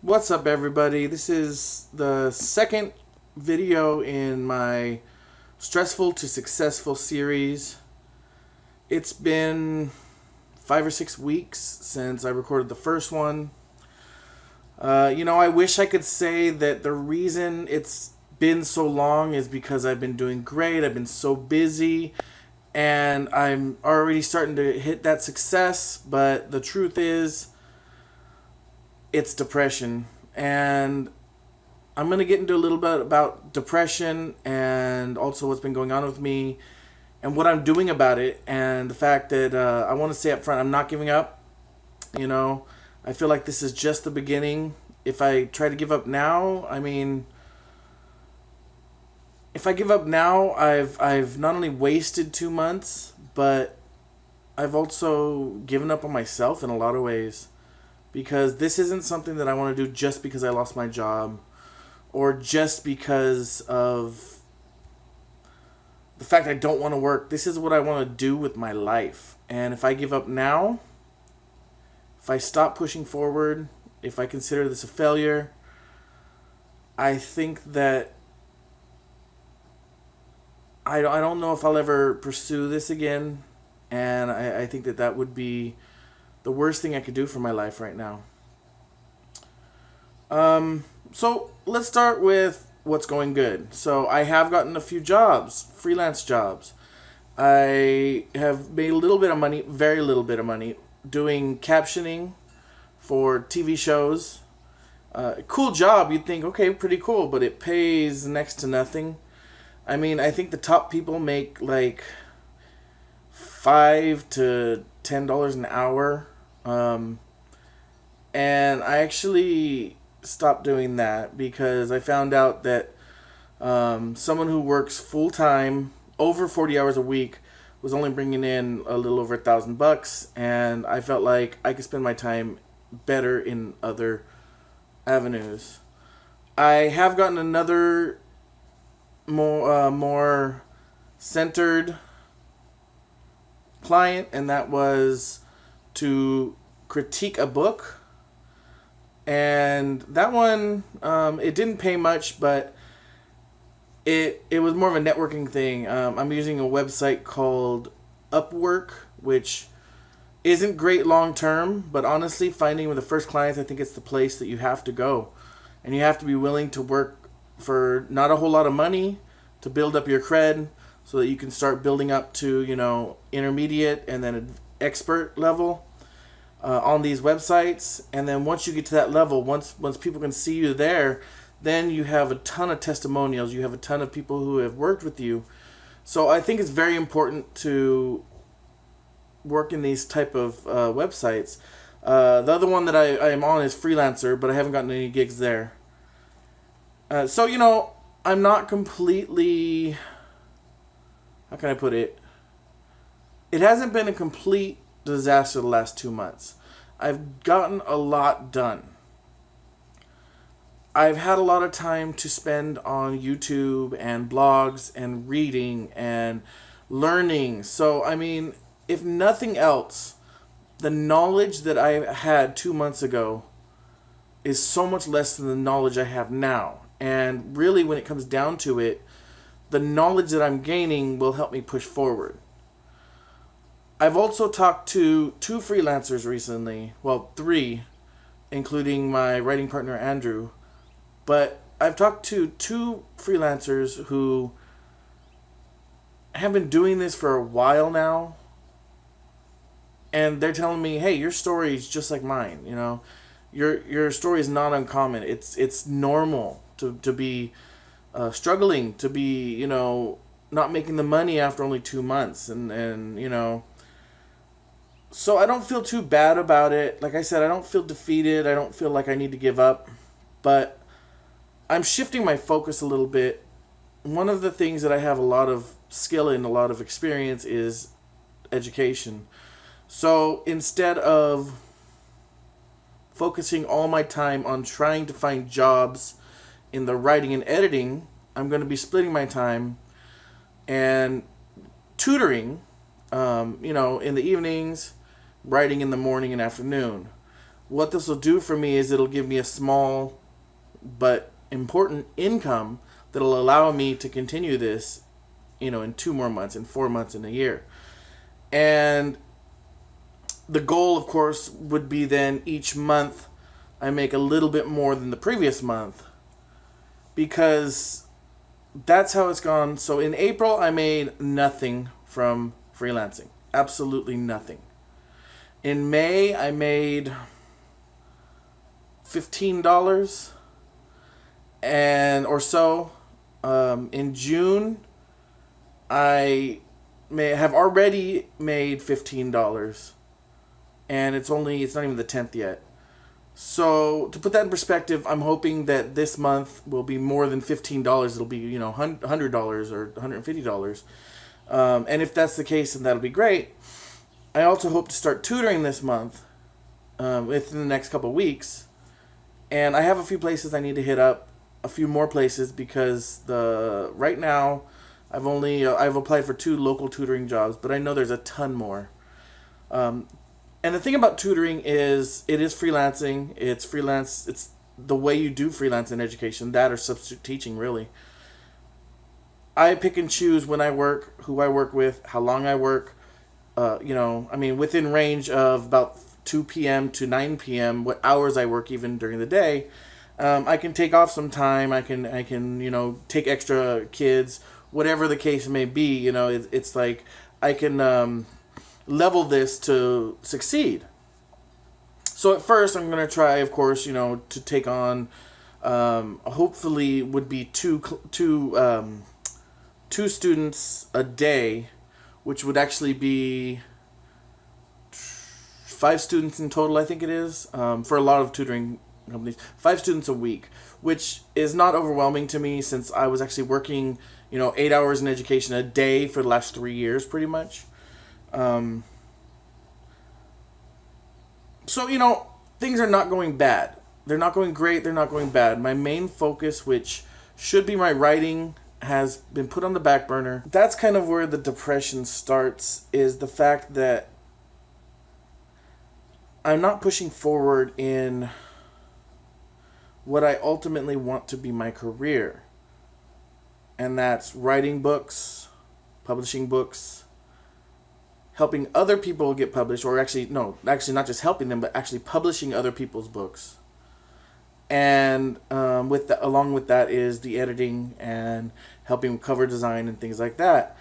What's up, everybody? This is the second video in my Stressful to Successful series. It's been 5 or 6 weeks since I recorded the first one. I wish I could say that the reason it's been so long is because I've been doing great. I've been so busy and I'm already starting to hit that success, but the truth is, it's depression. And I'm going to get into a little bit about depression and also what's been going on with me and what I'm doing about it, and the fact that I want to say up front, I'm not giving up. I feel like this is just the beginning. If I try to give up now, if I give up now, I've not only wasted 2 months, but I've also given up on myself in a lot of ways. Because this isn't something that I want to do just because I lost my job or just because of the fact I don't want to work. This is what I want to do with my life. And if I give up now, if I stop pushing forward, if I consider this a failure, I think that I don't know if I'll ever pursue this again. And I think that that would be the worst thing I could do for my life right now. So let's start with what's going good. So I have gotten a few jobs, freelance jobs. I have made a little bit of money, very little bit of money, doing captioning for TV shows. Cool job. You'd think, okay, pretty cool, but it pays next to nothing. I think the top people make like $5 to $10 an hour. And I actually stopped doing that because I found out that someone who works full time, over 40 hours a week, was only bringing in a little over $1,000, and I felt like I could spend my time better in other avenues. I have gotten another more centered client, and that was to critique a book. And that one, it didn't pay much, but it was more of a networking thing. I'm using a website called Upwork, which isn't great long term, but honestly, finding with the first clients, I think it's the place that you have to go. And you have to be willing to work for not a whole lot of money to build up your cred so that you can start building up to, intermediate and then expert level on these websites. And then once you get to that level, once people can see you there, then you have a ton of testimonials. You have a ton of people who have worked with you. So I think it's very important to work in these type of websites. The other one that I am on is Freelancer, but I haven't gotten any gigs there. So I'm not completely, how can I put it? It hasn't been a complete disaster the last 2 months. I've gotten a lot done. I've had a lot of time to spend on YouTube and blogs and reading and learning. So, if nothing else, the knowledge that I had 2 months ago is so much less than the knowledge I have now. And really, when it comes down to it, the knowledge that I'm gaining will help me push forward. I've also talked to 2 freelancers recently. Well, 3, including my writing partner, Andrew. But I've talked to 2 freelancers who have been doing this for a while now. And they're telling me, hey, your story is just like mine. Your story is not uncommon. It's normal to be struggling, to be, not making the money after only 2 months. And so I don't feel too bad about it. Like I said, I don't feel defeated. I don't feel like I need to give up. But I'm shifting my focus a little bit. One of the things that I have a lot of skill in, a lot of experience, is education. So instead of focusing all my time on trying to find jobs in the writing and editing, I'm going to be splitting my time and tutoring, in the evenings, writing in the morning and afternoon. What this will do for me is it'll give me a small but important income that'll allow me to continue this, in 2 more months, in 4 months, in a year. And the goal, of course, would be then each month I make a little bit more than the previous month, because that's how it's gone. So in April, I made nothing from freelancing. Absolutely nothing. In May, I made $15 and or so. In June, I may have already made $15, and it's not even the 10th yet. So to put that in perspective, I'm hoping that this month will be more than $15. It'll be $100 or $150. And if that's the case, then that'll be great. I also hope to start tutoring this month, within the next couple of weeks. And I have a few places I need to hit up, a few more places, because right now I've applied for 2 local tutoring jobs, but I know there's a ton more. And the thing about tutoring is it is freelancing. It's freelance. It's the way you do freelance in education, that or substitute teaching, really. I pick and choose when I work, who I work with, how long I work. Within range of about 2 p.m. to 9 p.m., what hours I work even during the day. I can take off some time. I can take extra kids, whatever the case may be. It's like I can level this to succeed. So at first, I'm going to try, of course, to take on, hopefully would be two students a day, which would actually be 5 students in total, I think it is, for a lot of tutoring companies. 5 students a week, which is not overwhelming to me, since I was actually working, 8 hours in education a day for the last 3 years, pretty much. So, things are not going bad. They're not going great. They're not going bad. My main focus, which should be my writing, has been put on the back burner. That's kind of where the depression starts, is the fact that I'm not pushing forward in what I ultimately want to be my career. And that's writing books, publishing books, helping other people get published, or actually not just helping them, but actually publishing other people's books. And along with that is the editing and helping with cover design and things like that.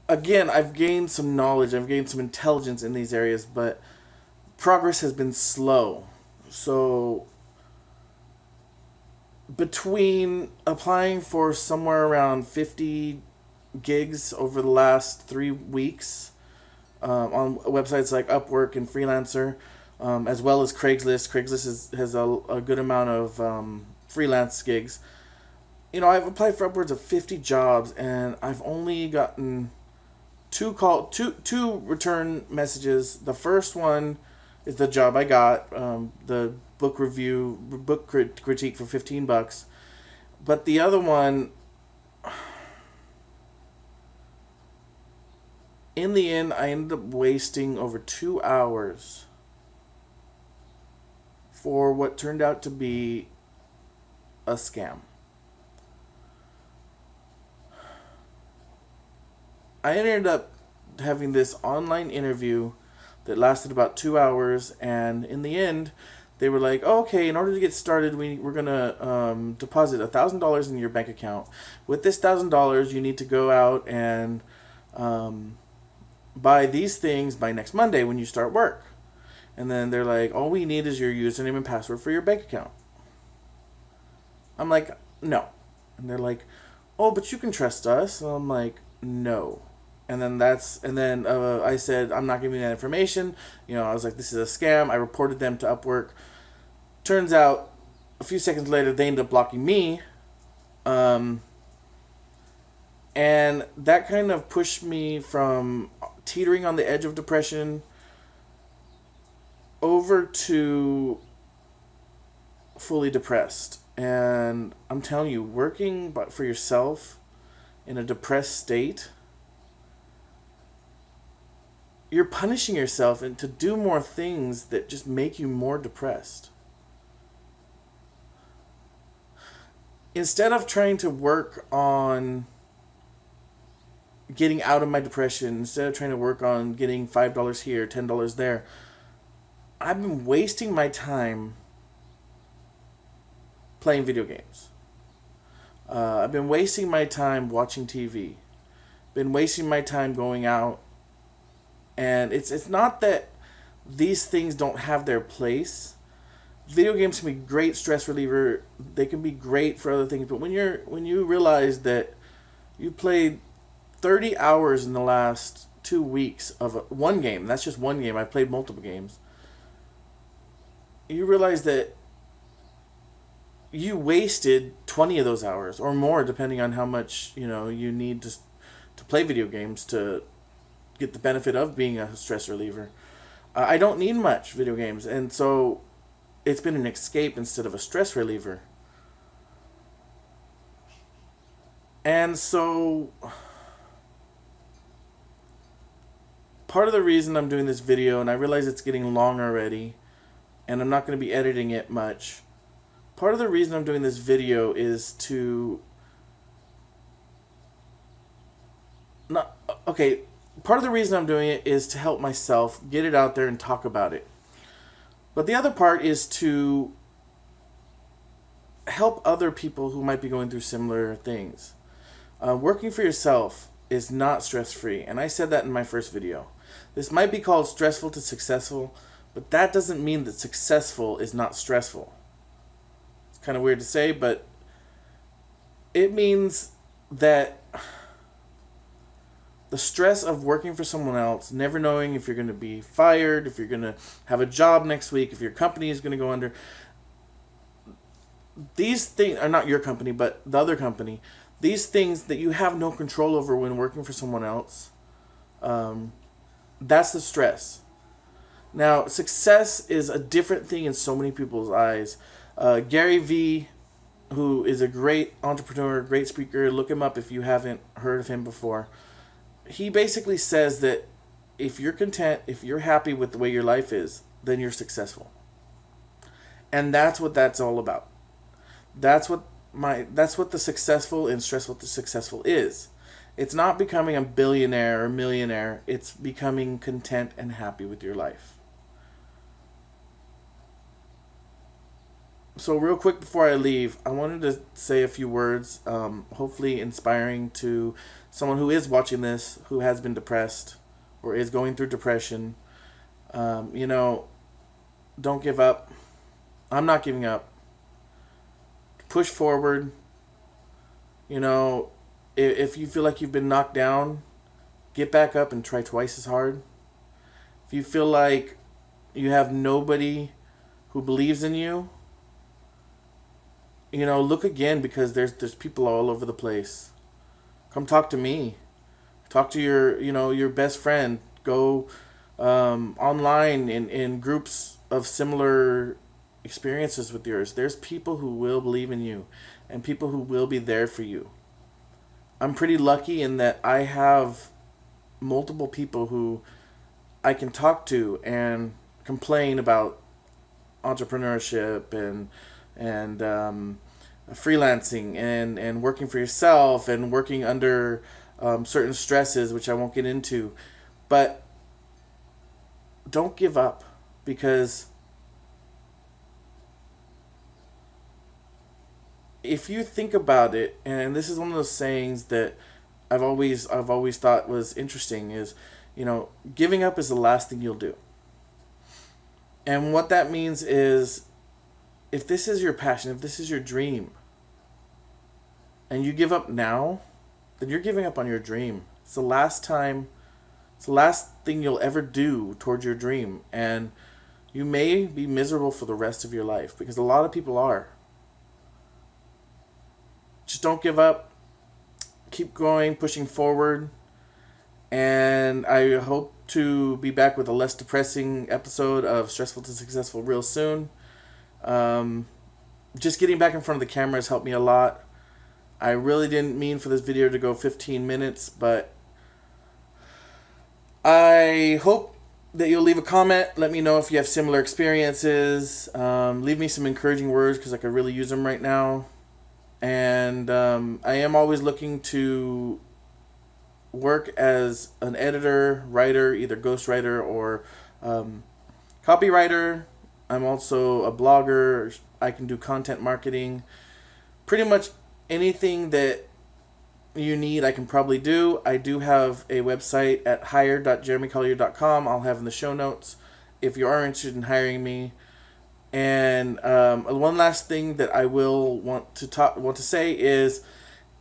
Again, I've gained some knowledge, I've gained some intelligence in these areas, but progress has been slow. So between applying for somewhere around 50 gigs over the last 3 weeks, on websites like Upwork and Freelancer, as well as Craigslist. Craigslist has a good amount of freelance gigs. I've applied for upwards of 50 jobs, and I've only gotten two return messages. The first one is the job I got, the book critique for $15. But the other one, in the end, I ended up wasting over 2 hours for what turned out to be a scam. I ended up having this online interview that lasted about 2 hours, and in the end, they were like, okay, in order to get started, we're going to deposit $1,000 in your bank account. With this $1,000, you need to go out and buy these things by next Monday when you start work. And then they're like, all we need is your username and password for your bank account. I'm like, no. And they're like, oh, but you can trust us. And I'm like, no. And then I said, I'm not giving you that information. I was like, this is a scam. I reported them to Upwork. Turns out, a few seconds later, they ended up blocking me. And that kind of pushed me from teetering on the edge of depression over to fully depressed. And I'm telling you, working for yourself in a depressed state you're punishing yourself and to do more things that just make you more depressed. Instead of trying to work on getting out of my depression, instead of trying to work on getting $5 here, $10 there, I've been wasting my time playing video games. I've been wasting my time watching TV. Been wasting my time going out. And it's not that these things don't have their place. Video games can be great stress reliever. They can be great for other things. But when you realize that you played 30 hours in the last 2 weeks of one game, that's just one game. I've played multiple games. You realize that you wasted 20 of those hours or more, depending on how much you need to play video games to get the benefit of being a stress reliever. I don't need much video games, and so it's been an escape instead of a stress reliever. And so part of the reason I'm doing this video, and I realize it's getting long already, and I'm not going to be editing it much. Part of the reason I'm doing this video is to part of the reason I'm doing it is to help myself get it out there and talk about it. But the other part is to help other people who might be going through similar things. Working for yourself is not stress-free, and I said that in my first video. This might be called stressful to successful, but that doesn't mean that successful is not stressful. It's kind of weird to say, but it means that the stress of working for someone else, never knowing if you're going to be fired, if you're going to have a job next week, if your company is going to go under. These things are not your company, but the other company. These things that you have no control over when working for someone else, that's the stress. Now, success is a different thing in so many people's eyes. Gary Vee, who is a great entrepreneur, great speaker, look him up if you haven't heard of him before. He basically says that if you're content, if you're happy with the way your life is, then you're successful. And that's what that's all about. That's what the successful and stressful to successful is. It's not becoming a billionaire or millionaire. It's becoming content and happy with your life. So real quick before I leave, I wanted to say a few words, hopefully inspiring to someone who is watching this, who has been depressed or is going through depression. Don't give up. I'm not giving up. Push forward. If you feel like you've been knocked down, get back up and try twice as hard. If you feel like you have nobody who believes in you, look again, because there's people all over the place. Come talk to me. Talk to your best friend. Go online in groups of similar experiences with yours. There's people who will believe in you and people who will be there for you. I'm pretty lucky in that I have multiple people who I can talk to and complain about entrepreneurship and freelancing and working for yourself and working under certain stresses, which I won't get into. But don't give up, because if you think about it, and this is one of those sayings that I've always thought was interesting, is giving up is the last thing you'll do. And what that means is, if this is your passion, if this is your dream, and you give up now, then you're giving up on your dream. It's the last thing you'll ever do towards your dream. And you may be miserable for the rest of your life, because a lot of people are. Just don't give up. Keep going, pushing forward. And I hope to be back with a less depressing episode of Stressful to Successful real soon. Just getting back in front of the camera has helped me a lot. I really didn't mean for this video to go 15 minutes, but I hope that you'll leave a comment. Let me know if you have similar experiences. Leave me some encouraging words because I could really use them right now. And I am always looking to work as an editor, writer, either ghostwriter or copywriter. I'm also a blogger. I can do content marketing. Pretty much anything that you need, I can probably do. I do have a website at hire.jeremycollier.com. I'll have in the show notes if you are interested in hiring me. And one last thing that I will want to say is,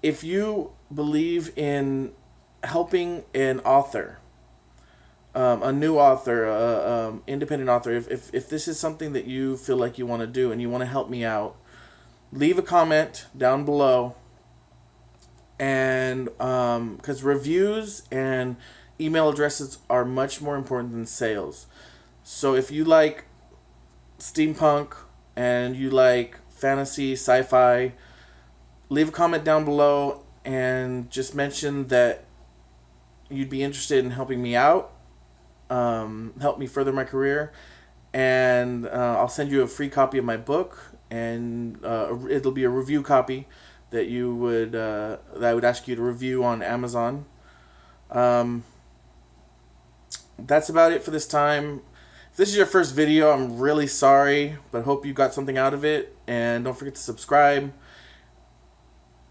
if you believe in helping an author, a new author, independent author, if this is something that you feel like you want to do and you want to help me out, leave a comment down below. And because reviews and email addresses are much more important than sales. So if you like steampunk and you like fantasy, sci-fi, leave a comment down below and just mention that you'd be interested in helping me out, help me further my career, and I'll send you a free copy of my book, and it'll be a review copy that you would that I would ask you to review on Amazon. That's about it for this time. If this is your first video, I'm really sorry, but hope you got something out of it, and don't forget to subscribe.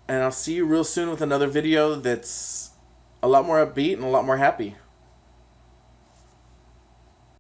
And I'll see you real soon with another video that's a lot more upbeat and a lot more happy.